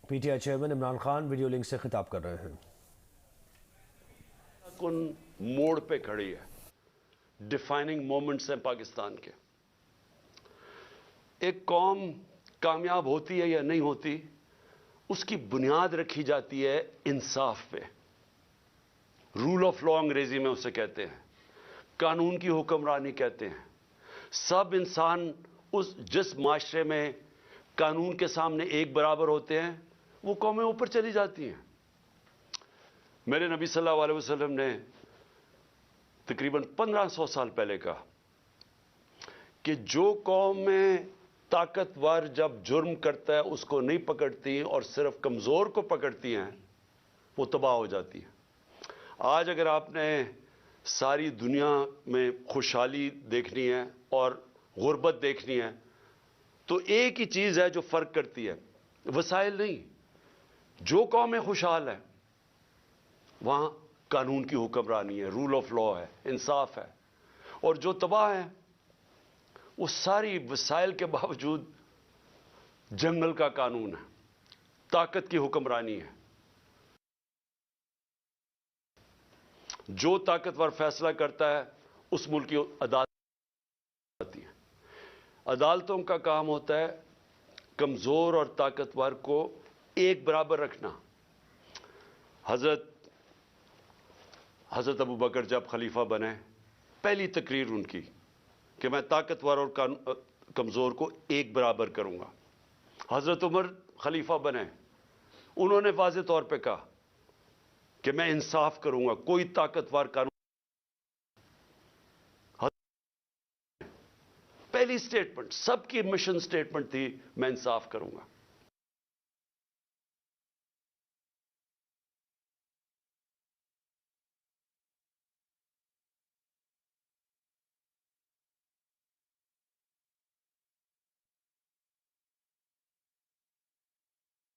P T I chairman Imran Khan video link سے خطاب کر رہے ہیں۔ کن موڑ پہ کھڑی ہے، ڈیفائننگ مومنٹس ہیں پاکستان کے۔ ایک قوم کامیاب ہوتی ہے یا نہیں ہوتی، اس کی بنیاد رکھی جاتی ہے انصاف پہ۔ رول آف لا انگریزی میں اسے کہتے ہیں، قانون کی حکمرانی کہتے ہیں۔ سب انسان جس معاشرے میں قانون کے سامنے ایک برابر ہوتے ہیں، وہ قومیں اوپر چلی جاتی ہیں۔ میرے نبی صلی اللہ علیہ وسلم نے تقریباً 1500 سال پہلے کہا کہ جو قوم میں طاقتور جب جرم کرتا ہے اس کو نہیں پکڑتی اور صرف کمزور کو پکڑتی ہیں، وہ تباہ ہو جاتی ہیں۔ آج اگر آپ نے ساری دنیا میں خوشحالی دیکھنی ہے اور غربت دیکھنی ہے تو ایک ہی چیز ہے جو فرق کرتی ہے، وسائل نہیں۔ جو قومیں خوشحال ہیں وہاں قانون کی حکمرانی ہے، رول آف لا ہے، انصاف ہے، اور جو تباہ ہیں وہ ساری وسائل کے باوجود جنگل کا قانون ہے، طاقت کی حکمرانی ہے۔ جو طاقتور فیصلہ کرتا ہے اس ملک کی عدالت آتی ہے۔ عدالتوں کا کام ہوتا ہے کمزور اور طاقتور کو ایک برابر رکھنا۔ حضرت ابو بکر جب خلیفہ بنے، پہلی تقریر ان کی کہ میں طاقتور اور کمزور کو ایک برابر کروں گا۔ حضرت عمر خلیفہ بنے، انہوں نے واضح طور پہ کہا کہ میں انصاف کروں گا، کوئی طاقتور قانون۔ پہلی سٹیٹمنٹ، سب کی مشن سٹیٹمنٹ تھی، میں انصاف کروں گا۔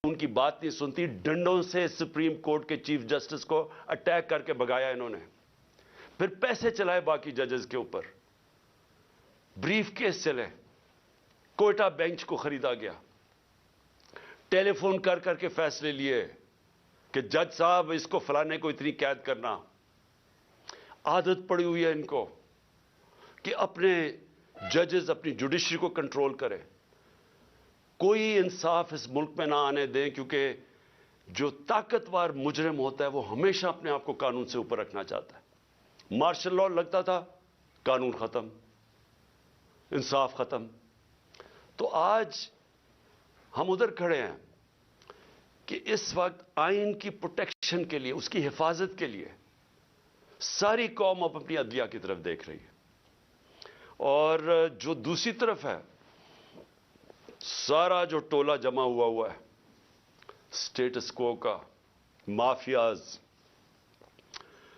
ان کی بات نہیں سنتی، ڈنڈوں سے سپریم کورٹ کے چیف جسٹس کو اٹیک کر کے بھگایا انہوں نے۔ پھر پیسے چلائے باقی ججز کے اوپر، بریف کیس چلے، کوئٹہ بینچ کو خریدا گیا، ٹیلی فون کر کر کے فیصلے لیے کہ جج صاحب اس کو فلانے کو اتنی قید کرنا۔ عادت پڑی ہوئی ہے ان کو کہ اپنے ججز اپنی جوڈیشری کو کنٹرول کرے۔ کوئی انصاف اس ملک میں نہ آنے دیں، کیونکہ جو طاقتور مجرم ہوتا ہے وہ ہمیشہ اپنے آپ کو قانون سے اوپر رکھنا چاہتا ہے۔ مارشل لاء لگتا تھا، قانون ختم، انصاف ختم۔ تو آج ہم ادھر کھڑے ہیں کہ اس وقت آئین کی پروٹیکشن کے لیے، اس کی حفاظت کے لیے ساری قوم اب اپنی عدلیہ کی طرف دیکھ رہی ہے، اور جو دوسری طرف ہے سارا جو ٹولہ جمع ہوا ہے سٹیٹس کو کا، مافیاز،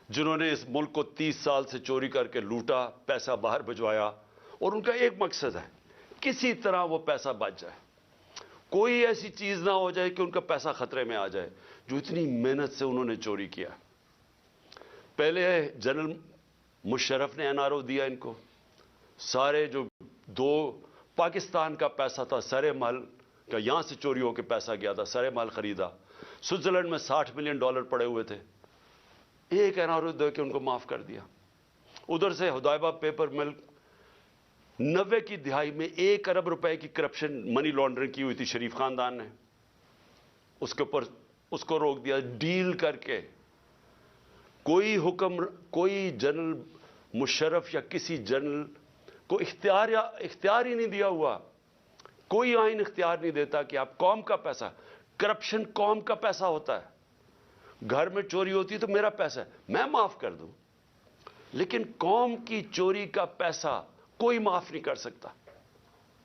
جنہوں نے اس ملک کو 30 سال سے چوری کر کے لوٹا، پیسہ باہر بھجوایا، اور ان کا ایک مقصد ہے کسی طرح وہ پیسہ بچ جائے، کوئی ایسی چیز نہ ہو جائے کہ ان کا پیسہ خطرے میں آ جائے جو اتنی محنت سے انہوں نے چوری کیا۔ پہلے جنرل مشرف نے این آر او دیا ان کو، سارے جو دو پاکستان کا پیسہ تھا، سرے مال کا یہاں سے چوری ہو کے پیسہ گیا تھا، سرے مال خریدا، سوئٹزرلینڈ میں $60 ملین پڑے ہوئے تھے، ایک این آر او دے کے ان کو معاف کر دیا۔ ادھر سے حدائبہ پیپر مل 90 کی دہائی میں 1 ارب روپے کی کرپشن منی لانڈرنگ کی ہوئی تھی شریف خاندان نے، اس کے اوپر اس کو روک دیا ڈیل کر کے۔ کوئی جنرل مشرف یا کسی جنرل کو اختیار ہی نہیں دیا ہوا، کوئی آئین اختیار نہیں دیتا کہ آپ قوم کا پیسہ، کرپشن قوم کا پیسہ ہوتا ہے، گھر میں چوری ہوتی ہے تو میرا پیسہ ہے میں معاف کر دوں، لیکن قوم کی چوری کا پیسہ کوئی معاف نہیں کر سکتا۔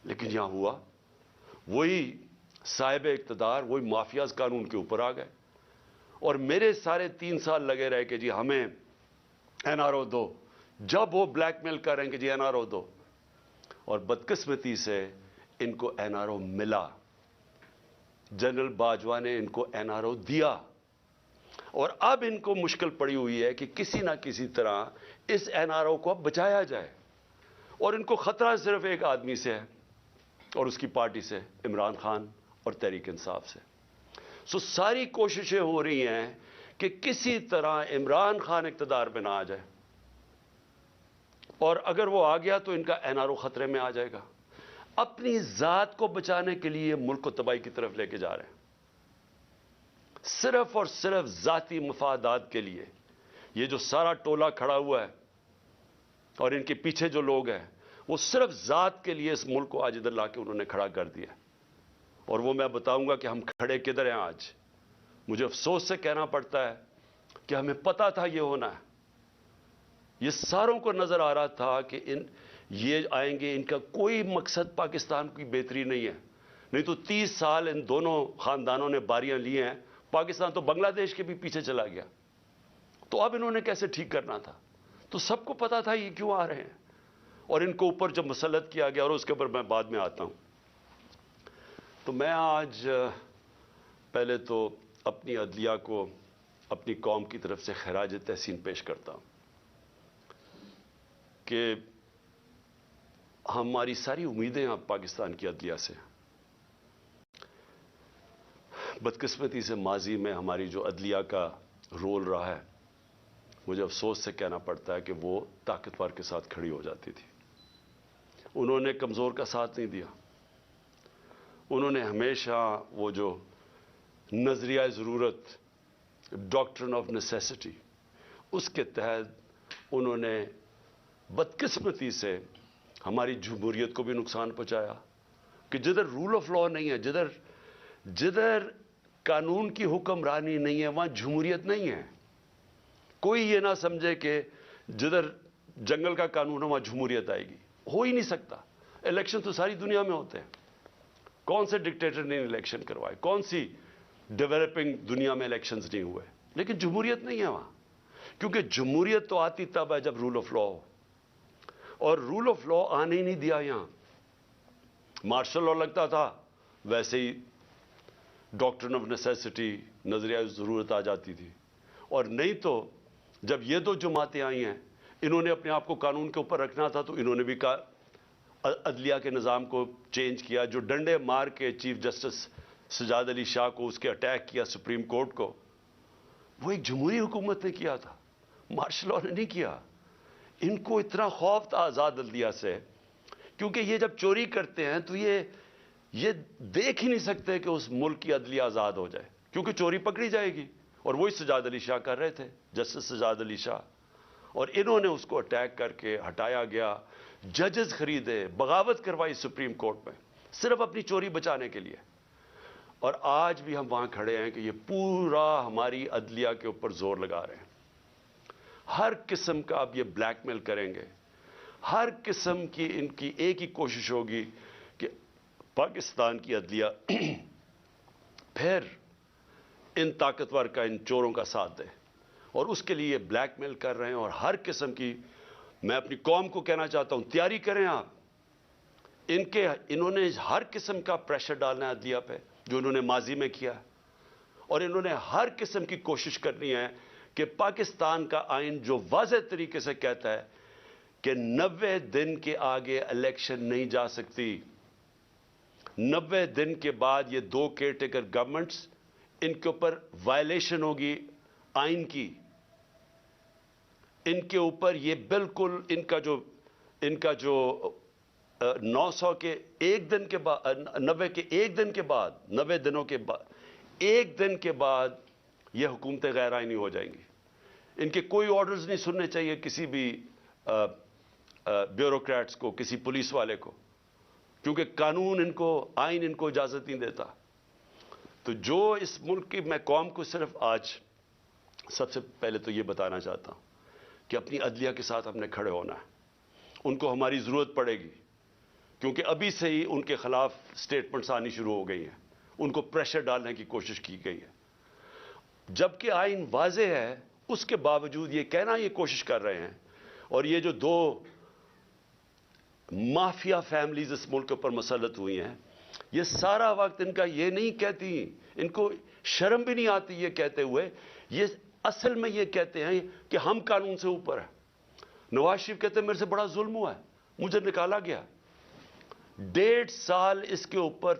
لیکن یہاں ہوا، وہی صاحب اقتدار، وہی مافیاز قانون کے اوپر آ گئے، اور میرے سارے 3 سال لگے رہے کہ جی ہمیں این آر او دو، جب وہ بلیک میل کر رہے ہیں کہ جی این آر او دو، اور بدقسمتی سے ان کو این آر او ملا، جنرل باجوہ نے ان کو این آر او دیا، اور اب ان کو مشکل پڑی ہوئی ہے کہ کسی نہ کسی طرح اس این آر او کو اب بچایا جائے، اور ان کو خطرہ صرف ایک آدمی سے ہے اور اس کی پارٹی سے، عمران خان اور تحریک انصاف سے۔ سو ساری کوششیں ہو رہی ہیں کہ کسی طرح عمران خان اقتدار پہ نہ آ جائے، اور اگر وہ آ گیا تو ان کا این آر او خطرے میں آ جائے گا۔ اپنی ذات کو بچانے کے لیے ملک کو تباہی کی طرف لے کے جا رہے ہیں، صرف اور صرف ذاتی مفادات کے لیے۔ یہ جو سارا ٹولہ کھڑا ہوا ہے اور ان کے پیچھے جو لوگ ہیں، وہ صرف ذات کے لیے اس ملک کو آج ادھر لا کے انہوں نے کھڑا کر دیا۔ اور وہ میں بتاؤں گا کہ ہم کھڑے کدھر ہیں آج۔ مجھے افسوس سے کہنا پڑتا ہے کہ ہمیں پتا تھا یہ ہونا ہے، یہ ساروں کو نظر آ رہا تھا کہ یہ آئیں گے، ان کا کوئی مقصد پاکستان کی بہتری نہیں ہے۔ نہیں تو 30 سال ان دونوں خاندانوں نے باریاں لی ہیں، پاکستان تو بنگلہ دیش کے بھی پیچھے چلا گیا، تو اب انہوں نے کیسے ٹھیک کرنا تھا؟ تو سب کو پتا تھا یہ کیوں آ رہے ہیں، اور ان کو اوپر جب مسلط کیا گیا، اور اس کے اوپر میں بعد میں آتا ہوں۔ تو میں آج پہلے تو اپنی عدلیہ کو اپنی قوم کی طرف سے خراج تحسین پیش کرتا ہوں کہ ہماری ساری امیدیں اب پاکستان کی عدلیہ سے ہیں۔ بدقسمتی سے ماضی میں ہماری جو عدلیہ کا رول رہا ہے، مجھے افسوس سے کہنا پڑتا ہے کہ وہ طاقتور کے ساتھ کھڑی ہو جاتی تھی، انہوں نے کمزور کا ساتھ نہیں دیا۔ انہوں نے ہمیشہ وہ جو نظریہ ضرورت، ڈاکٹرن آف نیسیسٹی، اس کے تحت انہوں نے بدقسمتی سے ہماری جمہوریت کو بھی نقصان پہنچایا کہ جدھر رول آف لا نہیں ہے، جدھر قانون کی حکمرانی نہیں ہے، وہاں جمہوریت نہیں ہے۔ کوئی یہ نہ سمجھے کہ جدھر جنگل کا قانون ہے وہاں جمہوریت آئے گی، ہو ہی نہیں سکتا۔ الیکشن تو ساری دنیا میں ہوتے ہیں، کون سے ڈکٹیٹر نے الیکشن کروائے، کون سی ڈیولپنگ دنیا میں الیکشنز نہیں ہوئے، لیکن جمہوریت نہیں ہے وہاں، کیونکہ جمہوریت تو آتی تب ہے جب رول آف لا ہو، اور رول آف لا آنے ہی نہیں دیا یہاں۔ مارشل لا لگتا تھا، ویسے ہی ڈاکٹرن آف نیسیسٹی، نظریہ ضرورت آ جاتی تھی۔ اور نہیں تو جب یہ دو جماعتیں آئی ہیں، انہوں نے اپنے آپ کو قانون کے اوپر رکھنا تھا، تو انہوں نے بھی عدلیہ کے نظام کو چینج کیا، جو ڈنڈے مار کے چیف جسٹس سجاد علی شاہ کو اس کے اٹیک کیا سپریم کورٹ کو، وہ ایک جمہوری حکومت نے کیا تھا، مارشل لا نے نہیں کیا۔ ان کو اتنا خوف تھا آزاد عدلیہ سے، کیونکہ یہ جب چوری کرتے ہیں تو یہ دیکھ ہی نہیں سکتے کہ اس ملک کی عدلیہ آزاد ہو جائے، کیونکہ چوری پکڑی جائے گی، اور وہی سجاد علی شاہ کر رہے تھے، جسٹس سجاد علی شاہ، اور انہوں نے اس کو اٹیک کر کے ہٹایا گیا، ججز خریدے، بغاوت کروائی سپریم کورٹ میں، صرف اپنی چوری بچانے کے لیے۔ اور آج بھی ہم وہاں کھڑے ہیں کہ یہ پورا ہماری عدلیہ کے اوپر زور لگا رہے ہیں، ہر قسم کا اب یہ بلیک میل کریں گے، ہر قسم کی ان کی ایک ہی کوشش ہوگی کہ پاکستان کی عدلیہ پھر ان طاقتور کا، ان چوروں کا ساتھ دے، اور اس کے لیے یہ بلیک میل کر رہے ہیں۔ اور ہر قسم کی، میں اپنی قوم کو کہنا چاہتا ہوں، تیاری کریں آپ، انہوں نے ہر قسم کا پریشر ڈالنا ہے عدلیہ پہ، جو انہوں نے ماضی میں کیا، اور انہوں نے ہر قسم کی کوشش کرنی ہے کہ پاکستان کا آئین جو واضح طریقے سے کہتا ہے کہ 90 دن کے آگے الیکشن نہیں جا سکتی، 90 دن کے بعد یہ دو کیئر ٹیکر گورنمنٹس، ان کے اوپر وائلیشن ہوگی آئین کی، ان کے اوپر یہ بالکل ان کا جو 900 کے ایک دن کے بعد، 90 کے ایک دن کے بعد، 90 دنوں کے بعد، ایک دن کے بعد یہ حکومتیں غیر آئینی ہو جائیں گی۔ ان کے کوئی آرڈرز نہیں سننے چاہیے کسی بھی بیوروکریٹس کو، کسی پولیس والے کو، کیونکہ قانون ان کو، آئین ان کو اجازت نہیں دیتا۔ تو جو اس ملک کی، میں قوم کو صرف آج سب سے پہلے تو یہ بتانا چاہتا ہوں کہ اپنی عدلیہ کے ساتھ ہم نے کھڑے ہونا ہے، ان کو ہماری ضرورت پڑے گی، کیونکہ ابھی سے ہی ان کے خلاف سٹیٹمنٹس آنی شروع ہو گئی ہیں، ان کو پریشر ڈالنے کی کوشش کی گئی ہے، جبکہ آئین واضح ہے، اس کے باوجود یہ کہنا یہ کوشش کر رہے ہیں۔ اور یہ جو دو مافیا فیملیز اس ملک کے اوپر مسلط ہوئی ہیں، یہ سارا وقت ان کا یہ نہیں کہتی، ان کو شرم بھی نہیں آتی یہ کہتے ہوئے، یہ اصل میں یہ کہتے ہیں کہ ہم قانون سے اوپر ہیں۔ نواز شریف کہتے ہیں میرے سے بڑا ظلم ہوا ہے، مجھے نکالا گیا، 1.5 سال اس کے اوپر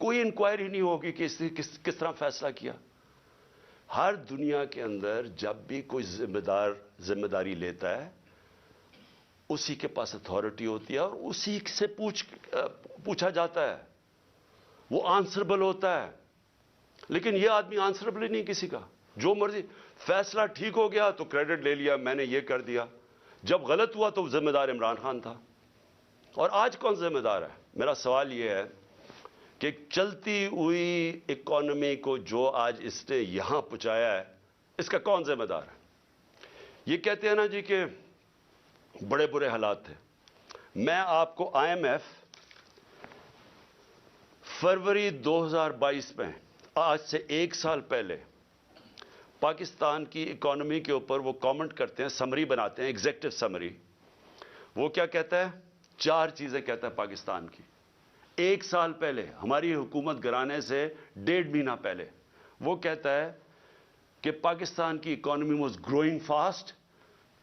کوئی انکوائری نہیں ہوگی کہ اس نے کس طرح فیصلہ کیا. ہر دنیا کے اندر جب بھی کوئی ذمہ داری لیتا ہے اسی کے پاس اتھارٹی ہوتی ہے اور اسی سے پوچھا جاتا ہے, وہ آنسربل ہوتا ہے. لیکن یہ آدمی آنسربل ہی نہیں کسی کا, جو مرضی فیصلہ ٹھیک ہو گیا تو کریڈٹ لے لیا, میں نے یہ کر دیا, جب غلط ہوا تو ذمہ دار عمران خان تھا. اور آج کون ذمہ دار ہے؟ میرا سوال یہ ہے کہ چلتی ہوئی اکانومی کو جو آج اس نے یہاں پہنچایا ہے اس کا کون ذمہ دار ہے؟ یہ کہتے ہیں نا جی کہ بڑے برے حالات تھے. میں آپ کو IMF فروری 2022 میں, آج سے 1 سال پہلے, پاکستان کی اکانومی کے اوپر وہ کامنٹ کرتے ہیں, سمری بناتے ہیں, ایگزیکٹو سمری. وہ کیا کہتا ہے؟ 4 چیزیں کہتا ہے پاکستان کی. 1 سال پہلے, ہماری حکومت گرانے سے 1.5 مہینہ پہلے, وہ کہتا ہے کہ پاکستان کی اکانومی واز گروئنگ فاسٹ,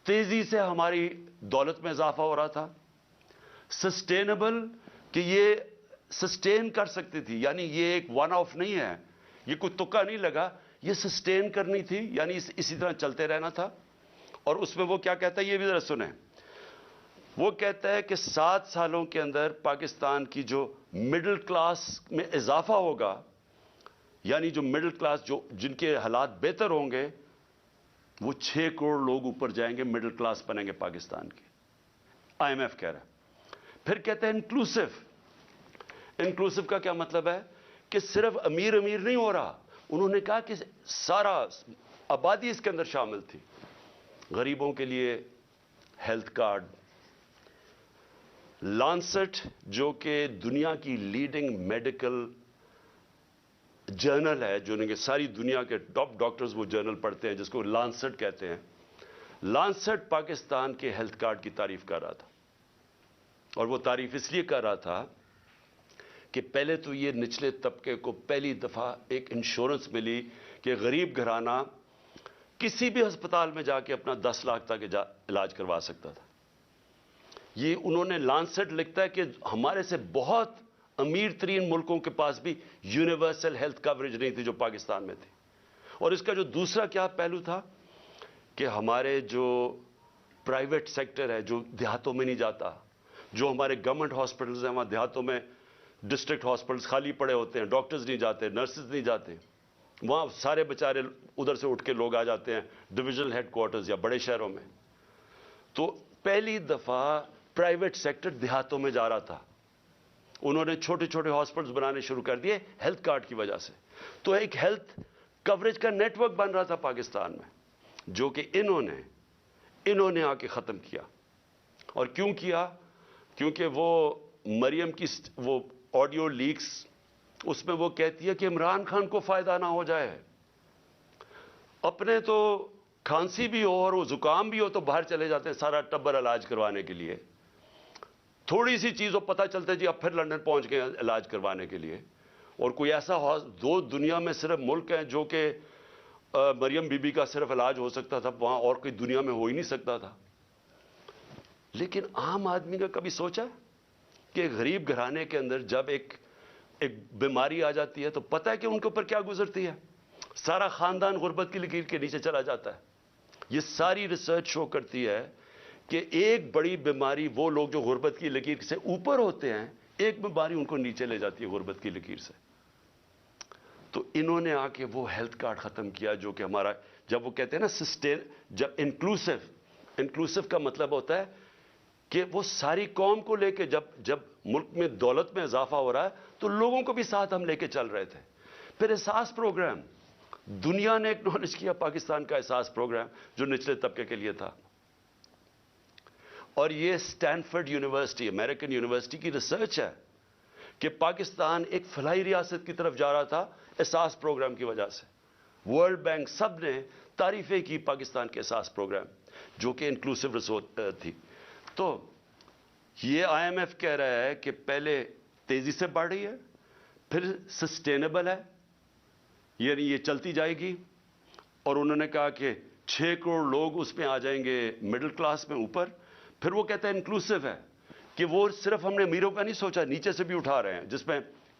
تیزی سے ہماری دولت میں اضافہ ہو رہا تھا. سسٹینیبل, کہ یہ سسٹین کر سکتی تھی, یعنی یہ ایک ون آف نہیں ہے, یہ کوئی تکا نہیں لگا, یہ سسٹین کرنی تھی, یعنی اسی طرح چلتے رہنا تھا. اور اس میں وہ کیا کہتا ہے یہ بھی ذرا سنیں. وہ کہتا ہے کہ 7 سالوں کے اندر پاکستان کی جو مڈل کلاس میں اضافہ ہوگا, یعنی جو مڈل کلاس جن کے حالات بہتر ہوں گے, وہ 6 کروڑ لوگ اوپر جائیں گے, مڈل کلاس بنیں گے پاکستان کے. IMF کہہ رہا ہے. پھر کہتے ہیں انکلوسو. انکلوسو کا کیا مطلب ہے؟ کہ صرف امیر امیر نہیں ہو رہا, انہوں نے کہا کہ سارا آبادی اس کے اندر شامل تھی. غریبوں کے لیے ہیلتھ کارڈ. لانسٹ جو کہ دنیا کی لیڈنگ میڈیکل جرنل ہے, جو کہ ساری دنیا کے ٹاپ ڈاکٹرز وہ جرنل پڑھتے ہیں, جس کو لانسٹ کہتے ہیں. لانسٹ پاکستان کے ہیلتھ کارڈ کی تعریف کر رہا تھا, اور وہ تعریف اس لیے کر رہا تھا کہ پہلے تو یہ نچلے طبقے کو پہلی دفعہ ایک انشورنس ملی کہ غریب گھرانہ کسی بھی ہسپتال میں جا کے اپنا 10 لاکھ تک علاج کروا سکتا تھا. یہ انہوں نے لانسٹ لکھتا ہے کہ ہمارے سے بہت امیر ترین ملکوں کے پاس بھی یونیورسل ہیلتھ کوریج نہیں تھی جو پاکستان میں تھی. اور اس کا جو دوسرا کیا پہلو تھا کہ ہمارے جو پرائیویٹ سیکٹر ہے جو دیہاتوں میں نہیں جاتا, جو ہمارے گورنمنٹ ہاسپٹلز ہیں وہاں دیہاتوں میں ڈسٹرکٹ ہاسپٹلز خالی پڑے ہوتے ہیں, ڈاکٹرز نہیں جاتے, نرسز نہیں جاتے, وہاں سارے بیچارے ادھر سے اٹھ کے لوگ آ جاتے ہیں ڈویژنل ہیڈ کوارٹرز یا بڑے شہروں میں. تو پہلی دفعہ پرائیویٹ سیکٹر دیہاتوں میں جا رہا تھا. انہوں نے چھوٹے چھوٹے ہاسپٹلز بنانے شروع کر دیے ہیلتھ کارڈ کی وجہ سے. تو ایک ہیلتھ کوریج کا نیٹ ورک بن رہا تھا پاکستان میں, جو کہ انہوں نے آ کے ختم کیا. اور کیوں کیا؟ کیونکہ وہ مریم کی وہ آڈیو لیکس, اس میں وہ کہتی ہے کہ عمران خان کو فائدہ نہ ہو جائے. اپنے تو کھانسی بھی ہو اور وہ زکام بھی ہو تو باہر چلے جاتے ہیں سارا ٹبر علاج کروانے کے لیے. تھوڑی سی چیز ہو پتہ چلتا ہے جی اب پھر لندن پہنچ گئے علاج کروانے کے لیے. اور کوئی ایسا دو دنیا میں صرف ملک ہیں جو کہ مریم بی بی کا صرف علاج ہو سکتا تھا, وہاں اور کوئی دنیا میں ہو ہی نہیں سکتا تھا. لیکن عام آدمی کا کبھی سوچا کہ غریب گھرانے کے اندر جب ایک بیماری آ جاتی ہے تو پتہ ہے کہ ان کے اوپر کیا گزرتی ہے؟ سارا خاندان غربت کی لکیر کے نیچے چلا جاتا ہے. یہ ساری ریسرچ شو کرتی ہے کہ ایک بڑی بیماری وہ لوگ جو غربت کی لکیر سے اوپر ہوتے ہیں, ایک بیماری ان کو نیچے لے جاتی ہے غربت کی لکیر سے. تو انہوں نے آ کے وہ ہیلتھ کارڈ ختم کیا جو کہ ہمارا, جب وہ کہتے ہیں نا سسٹین, جب انکلوسو کا مطلب ہوتا ہے کہ وہ ساری قوم کو لے کے, جب ملک میں دولت میں اضافہ ہو رہا ہے تو لوگوں کو بھی ساتھ ہم لے کے چل رہے تھے. پھر احساس پروگرام, دنیا نے ایکنالج کیا پاکستان کا احساس پروگرام جو نچلے طبقے کے لیے تھا. اور یہ اسٹینفورڈ یونیورسٹی, امریکن یونیورسٹی کی ریسرچ ہے کہ پاکستان ایک فلاحی ریاست کی طرف جا رہا تھا احساس پروگرام کی وجہ سے. ورلڈ بینک سب نے تعریفیں کی پاکستان کے احساس پروگرام جو کہ انکلوسو ریسورس تھی. تو یہ IMF کہہ رہا ہے کہ پہلے تیزی سے بڑھ رہی ہے, پھر سسٹینیبل ہے, یعنی یہ چلتی جائے گی. اور انہوں نے کہا کہ 6 کروڑ لوگ اس میں آ جائیں گے مڈل کلاس میں اوپر. پھر وہ کہتا ہے انکلوسو ہے کہ وہ صرف ہم نے امیروں کا نہیں سوچا, نیچے سے بھی اٹھا رہے ہیں, جس میں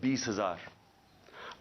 20,000।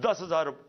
10,000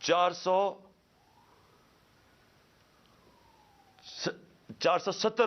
470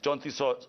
3400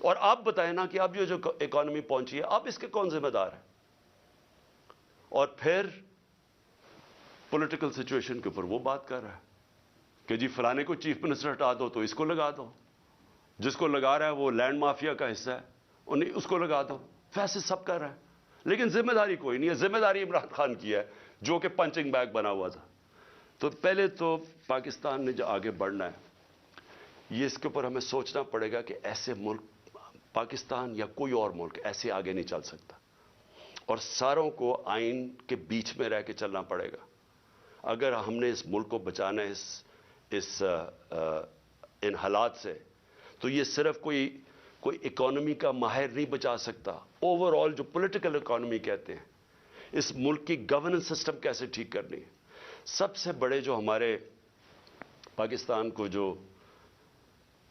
اور آپ بتائیں نا کہ اب یہ جو اکانومی پہنچی ہے اب اس کے کون ذمہ دار ہے؟ اور پھر پولیٹیکل سچویشن کے اوپر وہ بات کر رہا ہے کہ جی فلانے کو چیف منسٹر ہٹا دو تو اس کو لگا دو، جس کو لگا رہا ہے وہ لینڈ مافیا کا حصہ ہے انہیں اس کو لگا دو، فیصلے سب کر رہا ہے لیکن ذمہ داری کوئی نہیں ہے. ذمہ داری عمران خان کی ہے جو کہ پنچنگ بیگ بنا ہوا تھا. تو پہلے تو پاکستان نے جو آگے بڑھنا ہے یہ اس کے اوپر ہمیں سوچنا پڑے گا کہ ایسے ملک پاکستان یا کوئی اور ملک ایسے آگے نہیں چل سکتا، اور ساروں کو آئین کے بیچ میں رہ کے چلنا پڑے گا. اگر ہم نے اس ملک کو بچانا ہے ان حالات سے تو یہ صرف کوئی اکانومی کا ماہر نہیں بچا سکتا. اوور آل جو پولیٹیکل اکانومی کہتے ہیں، اس ملک کی گورننس سسٹم کیسے ٹھیک کرنی ہے. سب سے بڑے جو ہمارے پاکستان کو جو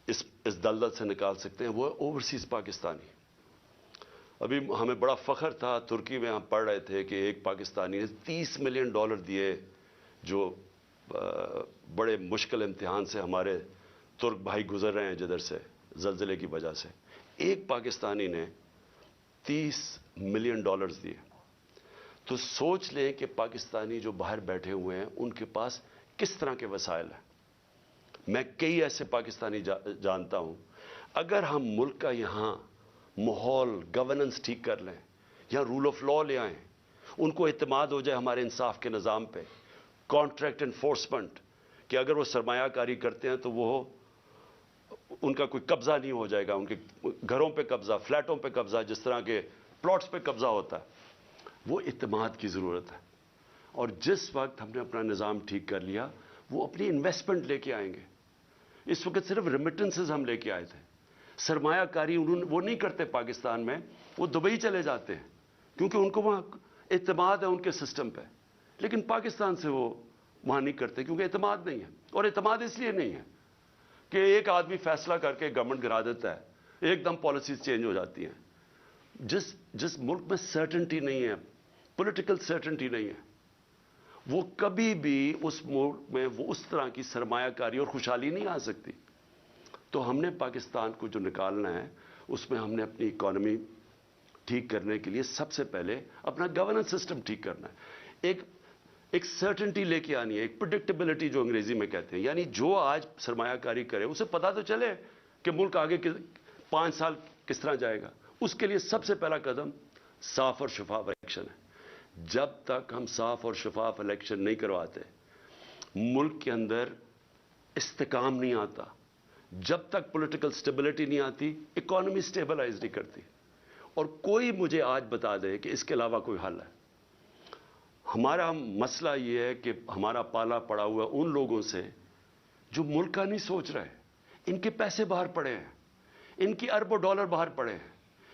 اس دلدل سے نکال سکتے ہیں وہ اوورسیز پاکستانی. ابھی ہمیں بڑا فخر تھا، ترکی میں ہم پڑھ رہے تھے کہ ایک پاکستانی نے $30 ملین دیے، جو بڑے مشکل امتحان سے ہمارے ترک بھائی گزر رہے ہیں جدھر سے زلزلے کی وجہ سے. ایک پاکستانی نے $30 ملین دیے. تو سوچ لیں کہ پاکستانی جو باہر بیٹھے ہوئے ہیں ان کے پاس کس طرح کے وسائل ہیں. میں کئی ایسے پاکستانی جانتا ہوں. اگر ہم ملک کا یہاں ماحول گورننس ٹھیک کر لیں، یہاں رول آف لا لے آئیں، ان کو اعتماد ہو جائے ہمارے انصاف کے نظام پہ، کانٹریکٹ انفورسمنٹ، کہ اگر وہ سرمایہ کاری کرتے ہیں تو وہ ان کا کوئی قبضہ نہیں ہو جائے گا، ان کے گھروں پہ قبضہ، فلیٹوں پہ قبضہ، جس طرح کے پلاٹس پہ قبضہ ہوتا ہے. وہ اعتماد کی ضرورت ہے. اور جس وقت ہم نے اپنا نظام ٹھیک کر لیا وہ اپنی انویسٹمنٹ لے کے آئیں گے. اس وقت صرف ریمیٹنسز ہم لے کے آئے تھے، سرمایہ کاری وہ نہیں کرتے پاکستان میں، وہ دبئی چلے جاتے ہیں کیونکہ ان کو وہاں اعتماد ہے ان کے سسٹم پہ. لیکن پاکستان سے وہ وہاں نہیں کرتے کیونکہ اعتماد نہیں ہے. اور اعتماد اس لیے نہیں ہے کہ ایک آدمی فیصلہ کر کے گورنمنٹ گرا دیتا ہے، ایک دم پالیسیز چینج ہو جاتی ہیں. جس ملک میں سرٹنٹی نہیں ہے، پولیٹیکل سرٹنٹی نہیں ہے، وہ کبھی بھی اس ملک میں وہ اس طرح کی سرمایہ کاری اور خوشحالی نہیں آ سکتی. تو ہم نے پاکستان کو جو نکالنا ہے اس میں ہم نے اپنی اکانومی ٹھیک کرنے کے لیے سب سے پہلے اپنا گورننس سسٹم ٹھیک کرنا ہے. ایک سرٹنٹی لے کے آنی ہے، ایک پریڈکٹیبلٹی جو انگریزی میں کہتے ہیں. یعنی جو آج سرمایہ کاری کرے اسے پتا تو چلے کہ ملک آگے 5 سال کس طرح جائے گا. اس کے لیے سب سے پہلا قدم صاف اور شفاف الیکشن ہے. جب تک ہم صاف اور شفاف الیکشن نہیں کرواتے ملک کے اندر استحکام نہیں آتا. جب تک پولیٹیکل سٹیبلٹی نہیں آتی اکانومی سٹیبلائز نہیں کرتی. اور کوئی مجھے آج بتا دے کہ اس کے علاوہ کوئی حل ہے. ہمارا مسئلہ یہ ہے کہ ہمارا پالا پڑا ہوا ان لوگوں سے جو ملک کا نہیں سوچ رہے. ان کے پیسے باہر پڑے ہیں، ان کی اربوں ڈالر باہر پڑے ہیں.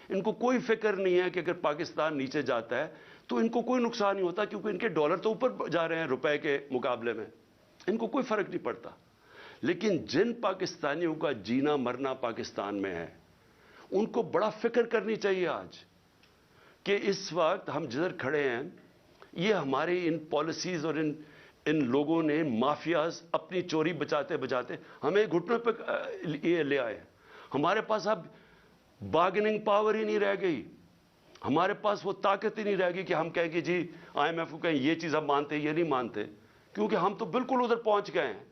ان کو کوئی فکر نہیں ہے کہ اگر پاکستان نیچے جاتا ہے تو ان کو کوئی نقصان نہیں ہوتا کیونکہ ان کے ڈالر تو اوپر جا رہے ہیں روپے کے مقابلے میں، ان کو کوئی فرق نہیں پڑتا. لیکن جن پاکستانیوں کا جینا مرنا پاکستان میں ہے ان کو بڑا فکر کرنی چاہیے آج کہ اس وقت ہم جدھر کھڑے ہیں یہ ہمارے ان پالیسیز اور ان لوگوں نے مافیاز اپنی چوری بچاتے بچاتے ہمیں گھٹنوں پہ یہ لے آئے. ہمارے پاس اب بارگننگ پاور ہی نہیں رہ گئی، ہمارے پاس وہ طاقت ہی نہیں رہ گئی کہ ہم کہیں کہ جی IMF کو کہیں یہ چیز ہم مانتے یہ نہیں مانتے. کیونکہ ہم تو بالکل ادھر پہنچ گئے ہیں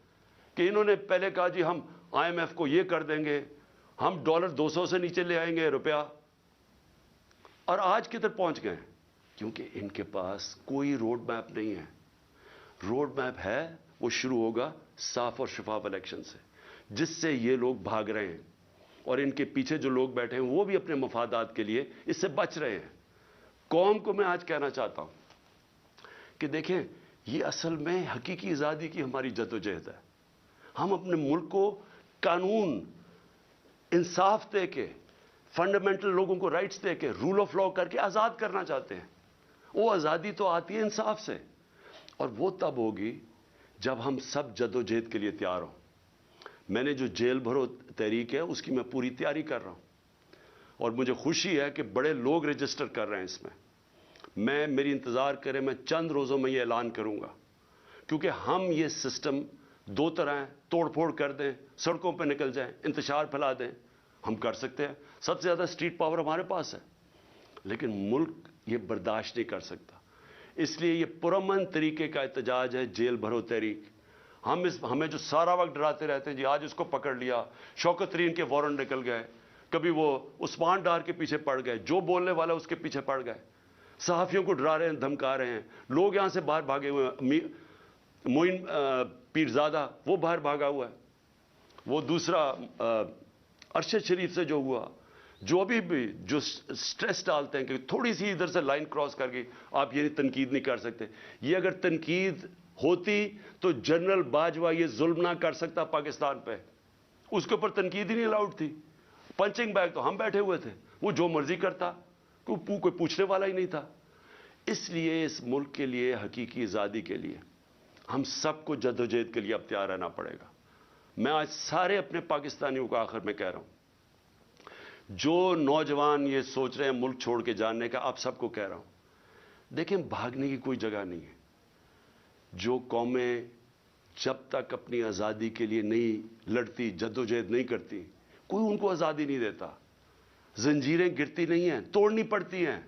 کہ انہوں نے پہلے کہا جی ہم IMF کو یہ کر دیں گے، ہم ڈالر 200 سے نیچے لے آئیں گے روپیہ. اور آج کدھر پہنچ گئے ہیں؟ کیونکہ ان کے پاس کوئی روڈ میپ نہیں ہے. روڈ میپ ہے وہ شروع ہوگا صاف اور شفاف الیکشن سے، جس سے یہ لوگ بھاگ رہے ہیں اور ان کے پیچھے جو لوگ بیٹھے ہیں وہ بھی اپنے مفادات کے لیے اس سے بچ رہے ہیں. قوم کو میں آج کہنا چاہتا ہوں کہ دیکھیں یہ اصل میں حقیقی آزادی کی ہماری جدوجہد ہے. ہم اپنے ملک کو قانون انصاف دے کے، فنڈامنٹل لوگوں کو رائٹس دے کے، رول آف لا کر کے آزاد کرنا چاہتے ہیں. وہ آزادی تو آتی ہے انصاف سے، اور وہ تب ہوگی جب ہم سب جدوجہد کے لیے تیار ہوں. میں نے جو جیل بھرو تحریک ہے اس کی میں پوری تیاری کر رہا ہوں اور مجھے خوشی ہے کہ بڑے لوگ رجسٹر کر رہے ہیں اس میں میری انتظار کریں، میں چند روزوں میں یہ اعلان کروں گا. کیونکہ ہم یہ سسٹم 2 طرح ہیں، توڑ پھوڑ کر دیں، سڑکوں پہ نکل جائیں، انتشار پھیلا دیں، ہم کر سکتے ہیں, سب سے زیادہ اسٹریٹ پاور ہمارے پاس ہے, لیکن ملک یہ برداشت نہیں کر سکتا. اس لیے یہ پرامن طریقے کا احتجاج ہے, جیل بھرو تحریک. ہمیں جو سارا وقت ڈراتے رہتے ہیں جی آج اس کو پکڑ لیا, شوکت ترین کے وارنٹ نکل گئے, کبھی وہ عثمان ڈار کے پیچھے پڑ گئے, جو بولنے والا اس کے پیچھے پڑ گئے, صحافیوں کو ڈرا رہے ہیں, دھمکا رہے ہیں, لوگ یہاں سے باہر بھاگے ہوئے ہیں. معین پیرزادہ وہ باہر بھاگا ہوا ہے, وہ دوسرا ارشد شریف سے جو ہوا, جو ابھی بھی جو سٹریس ڈالتے ہیں کہ تھوڑی سی ادھر سے لائن کراس کر کے آپ یہ تنقید نہیں کر سکتے. یہ اگر تنقید ہوتی تو جنرل باجوہ یہ ظلم نہ کر سکتا پاکستان پہ, اس کے اوپر تنقید ہی نہیں الاؤڈ تھی. پنچنگ بیگ تو ہم بیٹھے ہوئے تھے, وہ جو مرضی کرتا, کوئی پوچھنے والا ہی نہیں تھا. اس لیے اس ملک کے لیے, حقیقی آزادی کے لیے ہم سب کو جدوجہد کے لیے اب تیار رہنا پڑے گا. میں آج سارے اپنے پاکستانیوں کو آخر میں کہہ رہا ہوں, جو نوجوان یہ سوچ رہے ہیں ملک چھوڑ کے جانے کا, آپ سب کو کہہ رہا ہوں, دیکھیں بھاگنے کی کوئی جگہ نہیں ہے. جو قومیں جب تک اپنی آزادی کے لیے نہیں لڑتی, جدوجہد نہیں کرتی, کوئی ان کو آزادی نہیں دیتا. زنجیریں گرتی نہیں ہیں, توڑنی پڑتی ہیں.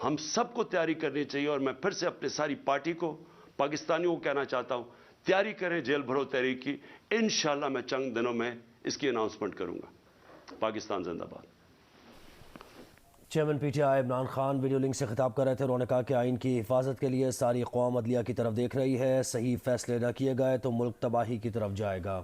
ہم سب کو تیاری کرنی چاہیے, اور میں پھر سے اپنے ساری پارٹی کو, پاکستانیوں کو کہنا چاہتا ہوں, تیاری کریں جیل بھرو تحریک کی. انشاءاللہ میں چند دنوں میں اس کی اناؤنسمنٹ کروں گا. پاکستان زندہ باد. Chairman P T I Imran Khan video link سے خطاب کر رہے تھے. انہوں نے کہا کہ آئین کی حفاظت کے لیے ساری قوم عدلیہ کی طرف دیکھ رہی ہے, صحیح فیصلے نہ کیے گئے تو ملک تباہی کی طرف جائے گا.